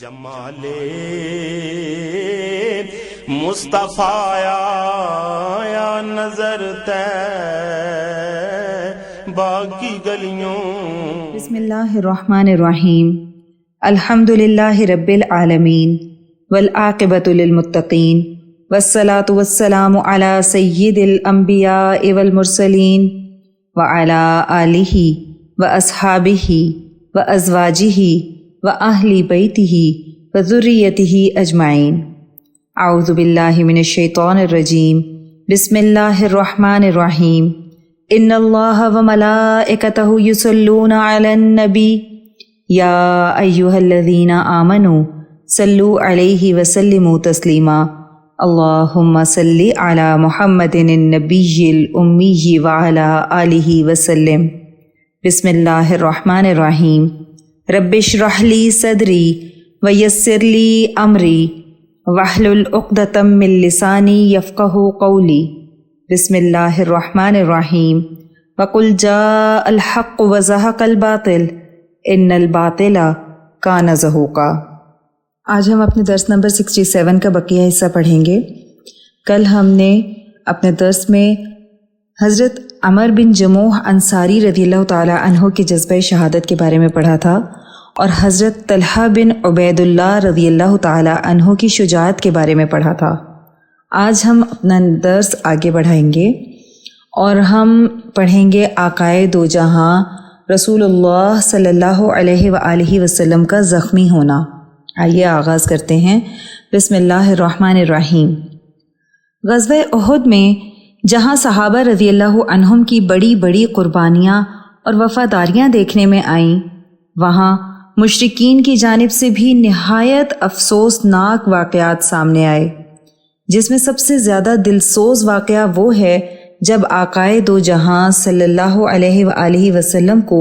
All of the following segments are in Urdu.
جمال مصطفیٰ یا نظر باقی گلیوں. بسم اللہ الرحمن الرحیم. الحمدللہ رب العالمین والعاقبۃ للمتقین والصلاة والسلام علی سید الانبیاء والمرسلین وعلی آلہ واصحابہ وازواجہ وأہل بیتہ وذریتہ اجمعین. اعوذ باللہ من الشیطان الرجیم. بسم اللہ الرحمن الرحیم. ان اللہ وملائکتہ یصلون علی النبی یا ایہا الذین آمنوا صلوا علیہ وسلموا تسلیما. اللہم صل علی محمد النبی الامی وعلی آلہ وسلم. بسم اللہ الرحمن الرحیم. رب اشرح لی صدری ویسر لی امری واحلل عقدۃ من لسانی یفقہوا قولی. بسم اللہ الرحمن الرحیم. وقل جاء الحق وزہق الباطل ان الباطل کان زہوقا. آج ہم اپنے درس نمبر 67 کا بقیہ حصہ پڑھیں گے. کل ہم نے اپنے درس میں حضرت عمر بن جموح انصاری رضی اللہ تعالی عنہ کے جذبہ شہادت کے بارے میں پڑھا تھا اور حضرت طلحہ بن عبید اللہ رضی اللہ تعالی عنہ کی شجاعت کے بارے میں پڑھا تھا. آج ہم اپنا درس آگے بڑھائیں گے اور ہم پڑھیں گے آقائے دو جہاں رسول اللہ صلی اللہ علیہ وآلہ وسلم کا زخمی ہونا. آئیے آغاز کرتے ہیں. بسم اللہ الرحمن الرحیم. غزوہ احد میں جہاں صحابہ رضی اللہ عنہم کی بڑی بڑی قربانیاں اور وفاداریاں دیکھنے میں آئیں، وہاں مشرکین کی جانب سے بھی نہایت افسوسناک واقعات سامنے آئے، جس میں سب سے زیادہ دلسوز واقعہ وہ ہے جب آقائے دو جہاں صلی اللہ علیہ وآلہ وسلم کو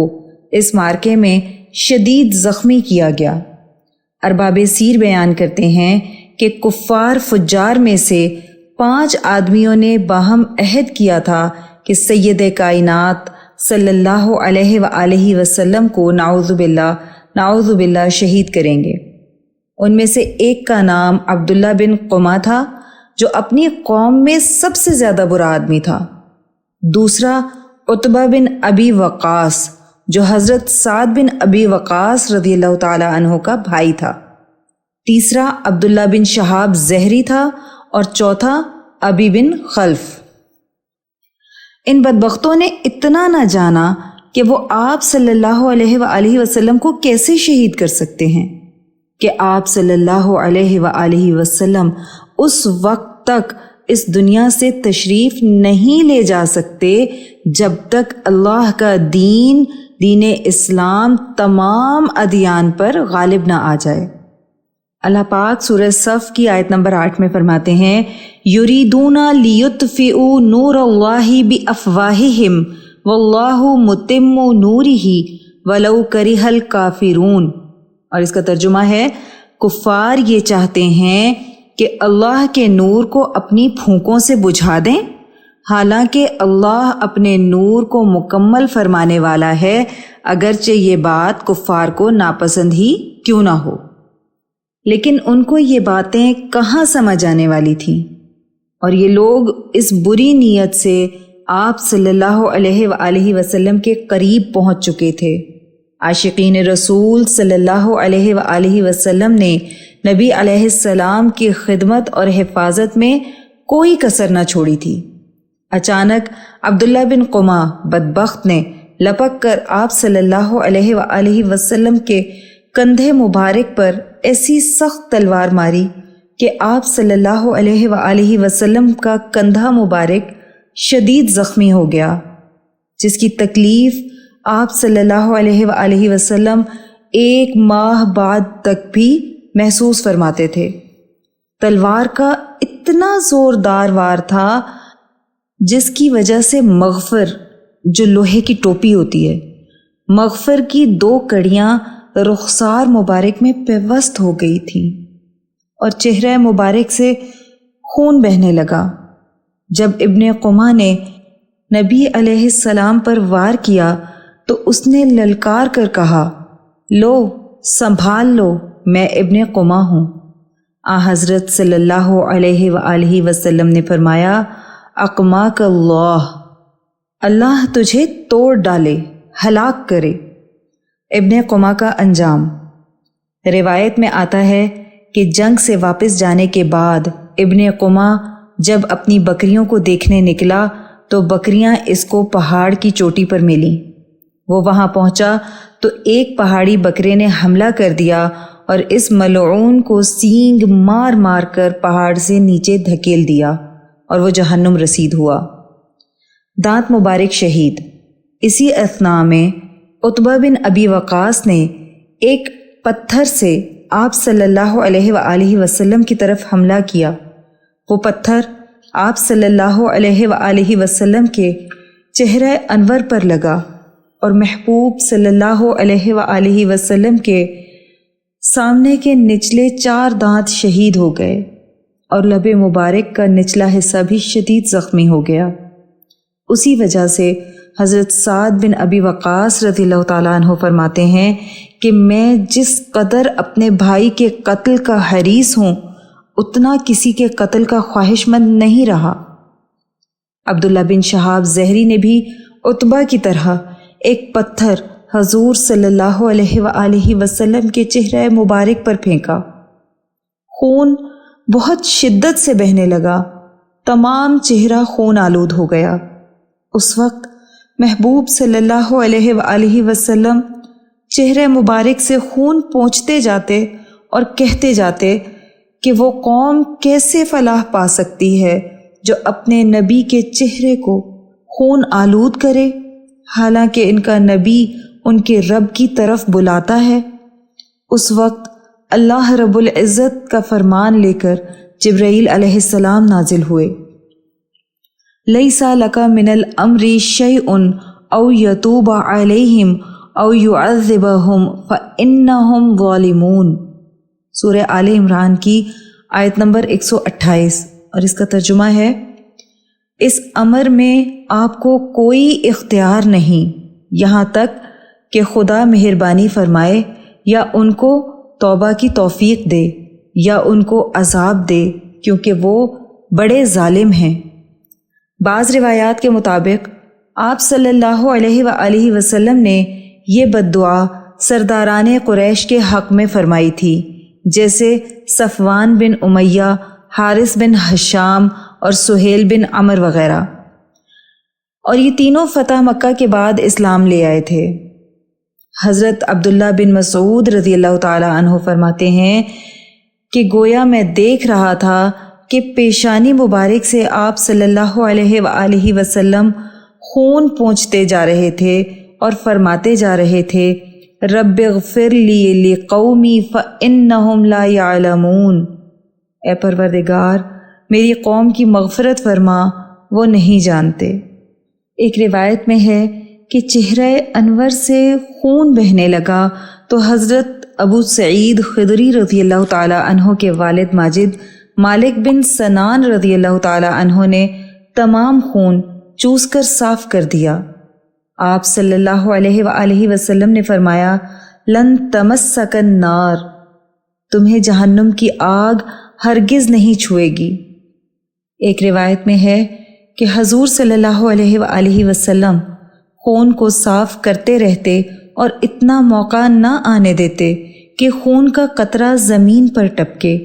اس مارکے میں شدید زخمی کیا گیا. ارباب سیر بیان کرتے ہیں کہ کفار فجار میں سے 5 آدمیوں نے باہم عہد کیا تھا کہ سید کائنات صلی اللہ علیہ وآلہ وسلم کو نعوذ باللہ شہید کریں گے. ان میں سے ایک کا نام عبداللہ بن قمہ تھا جو اپنی قوم میں سب سے زیادہ برا آدمی تھا. دوسرا عتبہ بن ابی وقاص جو حضرت سعد بن ابی وقاص رضی اللہ تعالی عنہ کا بھائی تھا. تیسرا عبداللہ بن شہاب زہری تھا اور چوتھا ابی بن خلف. ان بدبختوں نے اتنا نہ جانا کہ وہ آپ صلی اللہ علیہ وآلہ وسلم کو کیسے شہید کر سکتے ہیں کہ آپ صلی اللہ علیہ وآلہ وسلم اس وقت تک اس دنیا سے تشریف نہیں لے جا سکتے جب تک اللہ کا دین اسلام تمام ادیان پر غالب نہ آ جائے. اللہ پاک سورہ صف کی آیت نمبر 8 میں فرماتے ہیں یریدون لیطفئوا نور اللہ بافواہہم واللہ متم نورہ ولو کرہ الکافرون. اور اس کا ترجمہ ہے کفار یہ چاہتے ہیں کہ اللہ کے نور کو اپنی پھونکوں سے بجھا دیں، حالانکہ اللہ اپنے نور کو مکمل فرمانے والا ہے، اگرچہ یہ بات کفار کو ناپسند ہی کیوں نہ ہو. لیکن ان کو یہ باتیں کہاں سمجھ آنے والی تھیں، اور یہ لوگ اس بری نیت سے آپ صلی اللہ علیہ وآلہ وسلم کے قریب پہنچ چکے تھے. عاشقین رسول صلی اللہ علیہ وآلہ وسلم نے نبی علیہ السلام کی خدمت اور حفاظت میں کوئی کسر نہ چھوڑی تھی. اچانک عبداللہ بن قمہ بدبخت نے لپک کر آپ صلی اللہ علیہ وآلہ وسلم کے کندھے مبارک پر ایسی سخت تلوار ماری کہ آپ صلی اللہ علیہ وآلہ وسلم کا کندھا مبارک شدید زخمی ہو گیا، جس کی تکلیف آپ صلی اللہ علیہ وآلہ وسلم 1 ماہ بعد تک بھی محسوس فرماتے تھے. تلوار کا اتنا زوردار وار تھا جس کی وجہ سے مغفر جو لوہے کی ٹوپی ہوتی ہے، مغفر کی 2 کڑیاں رخسار مبارک میں پیوست ہو گئی تھیں اور چہرہ مبارک سے خون بہنے لگا. جب ابن قمہ نے نبی علیہ السلام پر وار کیا تو اس نے للکار کر کہا، لو سنبھال لو میں ابن قمہ ہوں۔ حضرت صلی اللہ علیہ وآلہ وسلم نے فرمایا اقماک اللہ، اللہ تجھے توڑ ڈالے، ہلاک کرے۔ ابن قمہ کا انجام۔ روایت میں آتا ہے کہ جنگ سے واپس جانے کے بعد ابن قمہ جب اپنی بکریوں کو دیکھنے نکلا تو بکریاں اس کو پہاڑ کی چوٹی پر ملیں۔ وہ وہاں پہنچا تو ایک پہاڑی بکرے نے حملہ کر دیا اور اس ملعون کو سینگ مار مار کر پہاڑ سے نیچے دھکیل دیا اور وہ جہنم رسید ہوا۔ دانت مبارک شہید۔ اسی اثناء میں عتبہ بن ابی وقاص نے ایک پتھر سے آپ صلی اللہ علیہ وآلہ وسلم کی طرف حملہ کیا۔ وہ پتھر آپ صلی اللہ علیہ وآلہ وسلم کے چہرہ انور پر لگا اور محبوب صلی اللہ علیہ وآلہ وسلم کے سامنے کے نچلے 4 دانت شہید ہو گئے اور لب مبارک کا نچلا حصہ بھی شدید زخمی ہو گیا۔ اسی وجہ سے حضرت سعد بن ابی وقاص رضی اللہ تعالیٰ عنہ فرماتے ہیں کہ میں جس قدر اپنے بھائی کے قتل کا حریص ہوں اتنا کسی کے قتل کا خواہش مند نہیں رہا۔ عبداللہ بن شہاب زہری نے بھی عتبہ کی طرح ایک پتھر حضور صلی اللہ علیہ وآلہ وسلم کے چہرہ مبارک پر پھینکا۔ خون بہت شدت سے بہنے لگا، تمام چہرہ خون آلود ہو گیا۔ اس وقت محبوب صلی اللہ علیہ وآلہ وسلم چہرہ مبارک سے خون پونچھتے جاتے اور کہتے جاتے کہ وہ قوم کیسے فلاح پا سکتی ہے جو اپنے نبی کے چہرے کو خون آلود کرے، حالانکہ ان کا نبی ان کے رب کی طرف بلاتا ہے۔ اس وقت اللہ رب العزت کا فرمان لے کر جبرائیل علیہ السلام نازل ہوئے۔ لیس لک من الامر شیء او یتوب علیہم او یعذبہم فانہم ظالمون۔ سورہ آل عمران کی آیت نمبر 128، اور اس کا ترجمہ ہے اس امر میں آپ کو کوئی اختیار نہیں یہاں تک کہ خدا مہربانی فرمائے یا ان کو توبہ کی توفیق دے یا ان کو عذاب دے، کیونکہ وہ بڑے ظالم ہیں۔ بعض روایات کے مطابق آپ صلی اللہ علیہ وآلہ وسلم نے یہ بد دعا سرداران قریش کے حق میں فرمائی تھی، جیسے صفوان بن امیہ، حارث بن حشام اور سہیل بن عمر وغیرہ، اور یہ تینوں فتح مکہ کے بعد اسلام لے آئے تھے۔ حضرت عبداللہ بن مسعود رضی اللہ تعالی عنہ فرماتے ہیں کہ گویا میں دیکھ رہا تھا کہ پیشانی مبارک سے آپ صلی اللہ علیہ وآلہ وسلم خون پونچھتے جا رہے تھے اور فرماتے جا رہے تھے رب اغفر لی لقومی فانہم لا یعلمون، اے پروردگار میری قوم کی مغفرت فرما، وہ نہیں جانتے۔ ایک روایت میں ہے کہ چہرہ انور سے خون بہنے لگا تو حضرت ابو سعید خدری رضی اللہ تعالی عنہ کے والد ماجد مالک بن سنان رضی اللہ تعالی عنہ نے تمام خون چوس کر صاف کر دیا۔ آپ صلی اللہ علیہ وآلہ وسلم نے فرمایا لن تمسک النار، تمہیں جہنم کی آگ ہرگز نہیں چھوئے گی۔ ایک روایت میں ہے کہ حضور صلی اللہ علیہ وآلہ وسلم خون کو صاف کرتے رہتے اور اتنا موقع نہ آنے دیتے کہ خون کا قطرہ زمین پر ٹپکے،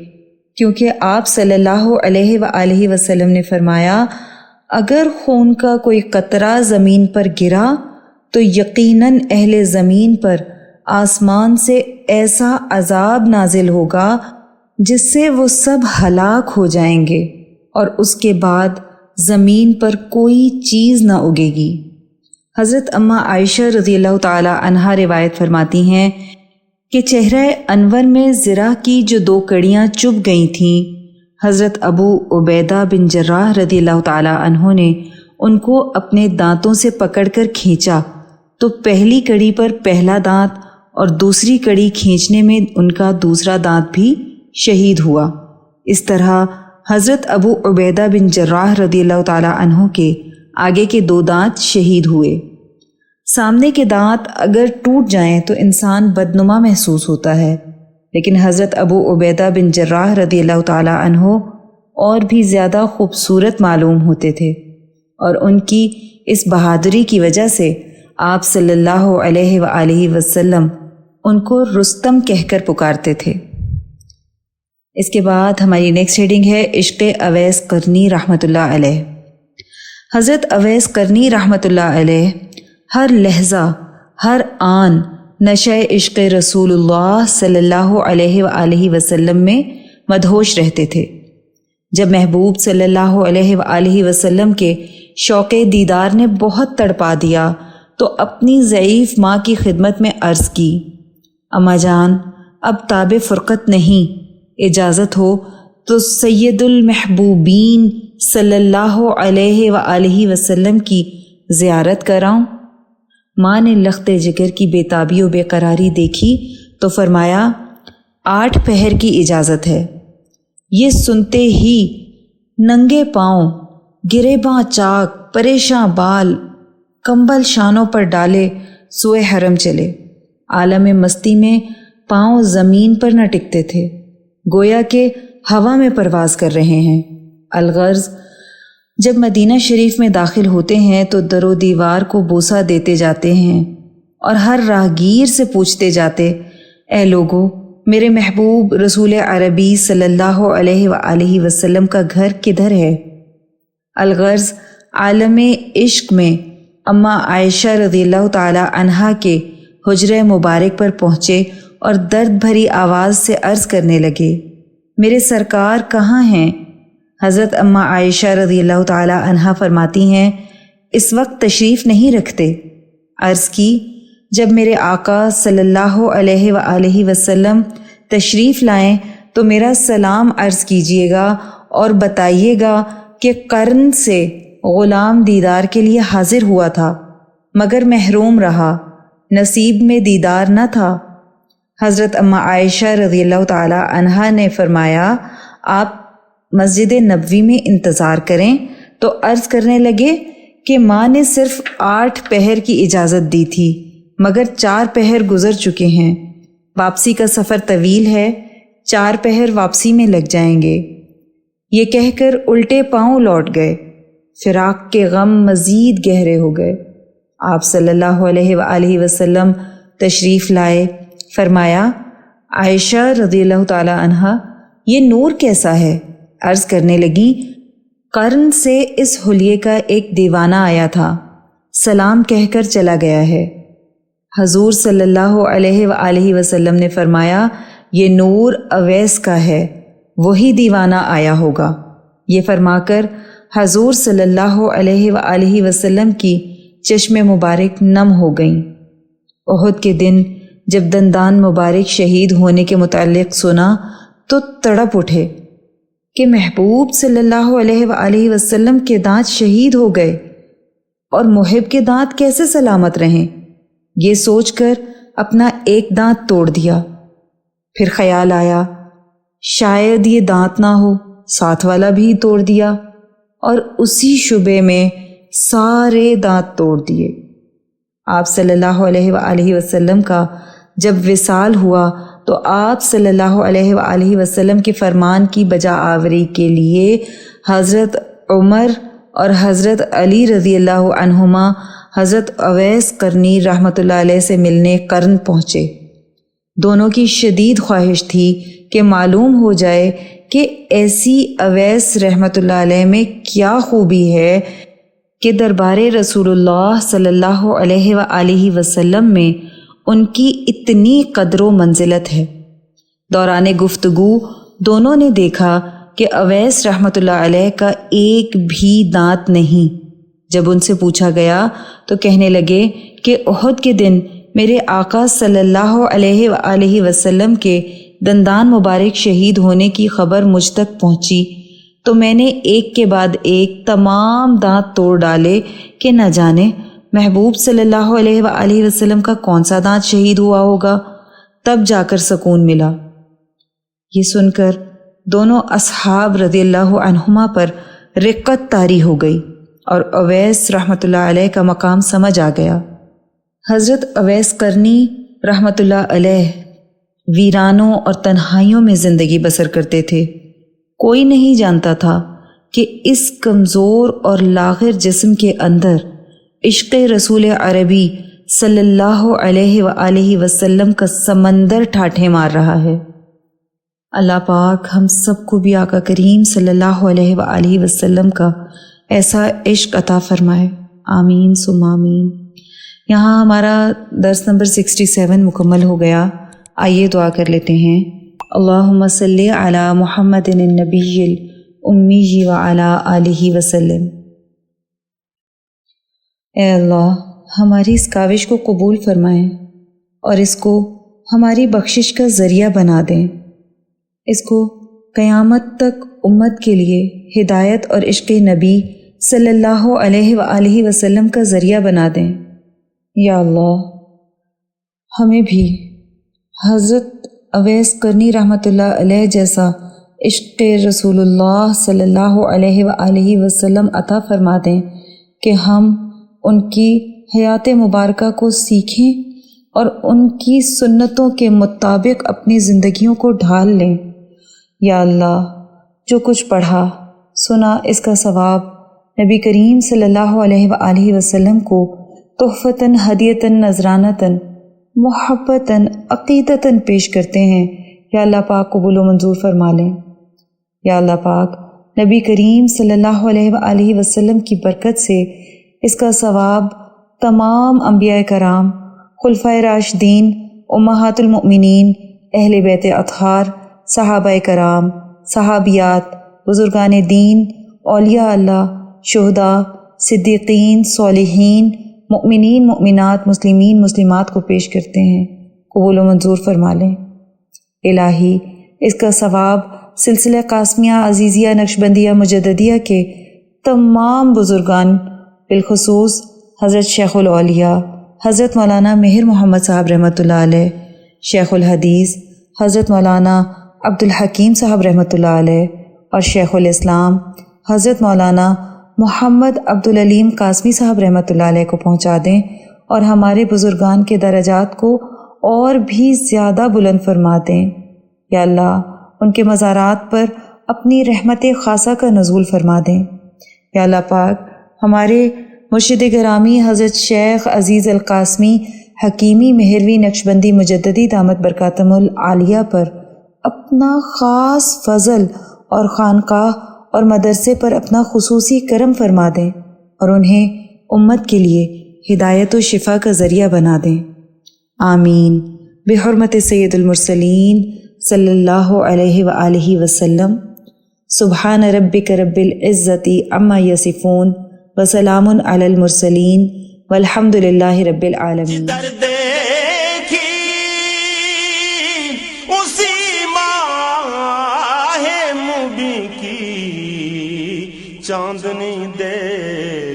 کیونکہ آپ صلی اللہ علیہ وآلہ وسلم نے فرمایا اگر خون کا کوئی قطرہ زمین پر گرا تو یقیناً اہل زمین پر آسمان سے ایسا عذاب نازل ہوگا جس سے وہ سب ہلاک ہو جائیں گے اور اس کے بعد زمین پر کوئی چیز نہ اگے گی۔ حضرت اماں عائشہ رضی اللہ تعالی عنہا روایت فرماتی ہیں کہ چہرہ انور میں زرہ کی جو 2 کڑیاں چبھ گئی تھیں، حضرت ابو عبیدہ بن جراح رضی اللہ تعالی عنہ نے ان کو اپنے دانتوں سے پکڑ کر کھینچا تو پہلی کڑی پر پہلا دانت اور دوسری کڑی کھینچنے میں ان کا دوسرا دانت بھی شہید ہوا۔ اس طرح حضرت ابو عبیدہ بن جراح رضی اللہ تعالی عنہ کے آگے کے 2 دانت شہید ہوئے۔ سامنے کے دانت اگر ٹوٹ جائیں تو انسان بدنما محسوس ہوتا ہے۔ لیکن حضرت ابو عبیدہ بن جراح رضی اللہ تعالی عنہ اور بھی زیادہ خوبصورت معلوم ہوتے تھے، اور ان کی اس بہادری کی وجہ سے آپ صلی اللہ علیہ وآلہ وسلم ان کو رستم کہہ کر پکارتے تھے۔ اس کے بعد ہماری نیکسٹ ہیڈنگ ہے عشق اویس قرنی رحمۃ اللہ علیہ۔ حضرت اویس قرنی رحمۃ اللہ علیہ ہر لحظہ، ہر آن نشہ عشق رسول اللہ صلی اللہ علیہ وآلہ وسلم میں مدہوش رہتے تھے۔ جب محبوب صلی اللہ علیہ وآلہ وسلم کے شوق دیدار نے بہت تڑپا دیا تو اپنی ضعیف ماں کی خدمت میں عرض کی، اماں جان اب تاب فرقت نہیں، اجازت ہو تو سید المحبوبین صلی اللہ علیہ وآلہ وسلم کی زیارت کراؤں۔ ماں نے لخت جگر کی بے تابی و بے قراری دیکھی تو فرمایا 8 پہر کی اجازت ہے۔ یہ سنتے ہی ننگے پاؤں، گریباں چاک، پریشاں بال، کمبل شانوں پر ڈالے سوئے حرم چلے۔ عالم مستی میں پاؤں زمین پر نہ ٹکتے تھے، گویا کہ ہوا میں پرواز کر رہے ہیں۔ الغرض جب مدینہ شریف میں داخل ہوتے ہیں تو در و دیوار کو بوسہ دیتے جاتے ہیں اور ہر راہگیر سے پوچھتے جاتے، اے لوگو میرے محبوب رسول عربی صلی اللہ علیہ وآلہ وسلم کا گھر کدھر ہے؟ الغرض عالم عشق میں اماں عائشہ رضی اللہ تعالی عنہا کے حجرہ مبارک پر پہنچے اور درد بھری آواز سے عرض کرنے لگے، میرے سرکار کہاں ہیں؟ حضرت اماں عائشہ رضی اللہ تعالی عنہا فرماتی ہیں، اس وقت تشریف نہیں رکھتے۔ عرض کی، جب میرے آقا صلی اللہ علیہ وآلہ وسلم تشریف لائیں تو میرا سلام عرض کیجیے گا اور بتائیے گا کہ قرن سے غلام دیدار کے لیے حاضر ہوا تھا مگر محروم رہا، نصیب میں دیدار نہ تھا۔ حضرت اماں عائشہ رضی اللہ تعالی عنہا نے فرمایا، آپ مسجد نبوی میں انتظار کریں تو عرض کرنے لگے کہ ماں نے صرف 8 پہر کی اجازت دی تھی مگر 4 پہر گزر چکے ہیں، واپسی کا سفر طویل ہے، 4 پہر واپسی میں لگ جائیں گے۔ یہ کہہ کر الٹے پاؤں لوٹ گئے۔ فراق کے غم مزید گہرے ہو گئے۔ آپ صلی اللہ علیہ وآلہ وسلم تشریف لائے، فرمایا، عائشہ رضی اللہ تعالی عنہا یہ نور کیسا ہے؟ عرض کرنے لگیں، قرن سے اس حلیے کا ایک دیوانہ آیا تھا، سلام کہہ کر چلا گیا ہے۔ حضور صلی اللہ علیہ وآلہ وسلم نے فرمایا، یہ نور اویس کا ہے، وہی دیوانہ آیا ہوگا۔ یہ فرما کر حضور صلی اللہ علیہ وآلہ وسلم کی چشم مبارک نم ہو گئیں۔ احد کے دن جب دندان مبارک شہید ہونے کے متعلق سنا تو تڑپ اٹھے کہ محبوب صلی اللہ علیہ وآلہ وسلم کے دانت شہید ہو گئے اور محب کے دانت کیسے سلامت رہیں۔ یہ سوچ کر اپنا ایک دانت توڑ دیا۔ پھر خیال آیا شاید یہ دانت نہ ہو، ساتھ والا بھی توڑ دیا اور اسی شبے میں سارے دانت توڑ دیے۔ آپ صلی اللہ علیہ وآلہ وسلم کا جب وصال ہوا تو آپ صلی اللہ علیہ وآلہ وسلم کے فرمان کی بجا آوری کے لیے حضرت عمر اور حضرت علی رضی اللہ عنہما حضرت اویس قرنی رحمۃ اللہ علیہ سے ملنے قرن پہنچے۔ دونوں کی شدید خواہش تھی کہ معلوم ہو جائے کہ ایسی اویس رحمۃ اللہ علیہ میں کیا خوبی ہے کہ دربار رسول اللہ صلی اللہ علیہ وآلہ وسلم میں ان کی اتنی قدر و منزلت ہے۔ دوران گفتگو دونوں نے دیکھا کہ اویس رحمۃ اللہ علیہ کا ایک بھی دانت نہیں۔ جب ان سے پوچھا گیا تو کہنے لگے کہ احد کے دن میرے آقا صلی اللہ علیہ وآلہ وسلم کے دندان مبارک شہید ہونے کی خبر مجھ تک پہنچی تو میں نے ایک کے بعد ایک تمام دانت توڑ ڈالے کہ نہ جانے محبوب صلی اللہ علیہ وآلہ وسلم کا کون سا دانت شہید ہوا ہوگا، تب جا کر سکون ملا۔ یہ سن کر دونوں اصحاب رضی اللہ عنہما پر رقت طاری ہو گئی اور اویس رحمۃ اللہ علیہ کا مقام سمجھ آ گیا۔ حضرت اویس قرنی رحمۃ اللہ علیہ ویرانوں اور تنہائیوں میں زندگی بسر کرتے تھے۔ کوئی نہیں جانتا تھا کہ اس کمزور اور لاغر جسم کے اندر عشق رسول عربی صلی اللہ علیہ وآلہ وسلم کا سمندر ٹھاٹھے مار رہا ہے۔ اللہ پاک ہم سب کو بھی آقا کریم صلی اللہ علیہ وآلہ وسلم کا ایسا عشق عطا فرمائے، آمین ثم آمین۔ یہاں ہمارا درس نمبر 67 مکمل ہو گیا۔ آئیے دعا کر لیتے ہیں۔ اللہم صلی علی محمد النبی الامی وعلی آلہ وسلم۔ اے اللہ، ہماری اس کاوش کو قبول فرمائیں اور اس کو ہماری بخشش کا ذریعہ بنا دیں۔ اس کو قیامت تک امت کے لیے ہدایت اور عشق نبی صلی اللہ علیہ وآلہ وسلم کا ذریعہ بنا دیں۔ یا اللہ، ہمیں بھی حضرت اویس قرنی رحمۃ اللہ علیہ جیسا عشق رسول اللہ صلی اللہ علیہ وآلہ وسلم عطا فرما دیں کہ ہم ان کی حیات مبارکہ کو سیکھیں اور ان کی سنتوں کے مطابق اپنی زندگیوں کو ڈھال لیں۔ یا اللہ، جو کچھ پڑھا سنا اس کا ثواب نبی کریم صلی اللہ علیہ وآلہ وسلم کو تحفتاً ہدیتاً نذرانتاً محبتاً عقیدتاً پیش کرتے ہیں۔ یا اللہ پاک قبول و منظور فرما لیں۔ یا اللہ پاک نبی کریم صلی اللہ علیہ وآلہ وسلم کی برکت سے اس کا ثواب تمام انبیاء کرام، خلفائے راشدین، امہات المؤمنین، اہل بیت اطہار، صحابہ کرام، صحابیات، بزرگان دین، اولیاء اللہ، شہداء، صدیقین، صالحین، مؤمنین، مؤمنات، مسلمین، مسلمات کو پیش کرتے ہیں۔ قبول و منظور فرما لیں۔ الہی، اس کا ثواب سلسلہ قاسمیہ، عزیزیہ، نقشبندیہ، مجددیہ کے تمام بزرگان، بالخصوص حضرت شیخ الاولیاء حضرت مولانا مہر محمد صاحب رحمۃ اللہ علیہ، شیخ الحدیث حضرت مولانا عبد الحکیم صاحب رحمۃ اللہ علیہ، اور شیخ الاسلام حضرت مولانا محمد عبد العلیم قاسمی صاحب رحمۃ اللہ علیہ کو پہنچا دیں، اور ہمارے بزرگان کے درجات کو اور بھی زیادہ بلند فرما دیں۔ یا اللہ، ان کے مزارات پر اپنی رحمت خاصہ کا نزول فرما دیں۔ یا اللہ پاک ہمارے مرشد گرامی حضرت شیخ عزیز القاسمی حکیمی مہروی نقشبندی مجددی دامت برکاتہم العالیہ پر اپنا خاص فضل اور خانقاہ اور مدرسے پر اپنا خصوصی کرم فرما دیں، اور انہیں امت کے لیے ہدایت و شفا کا ذریعہ بنا دیں، آمین۔ بحرمت سید المرسلین صلی اللہ علیہ وآلہ وسلم۔ سبحان ربک رب العزت عما یصفون وسلام علی المرسلین والحمد للہ رب العالمین۔ دیکھی اسی ماہ مبیں کی چاندنی دے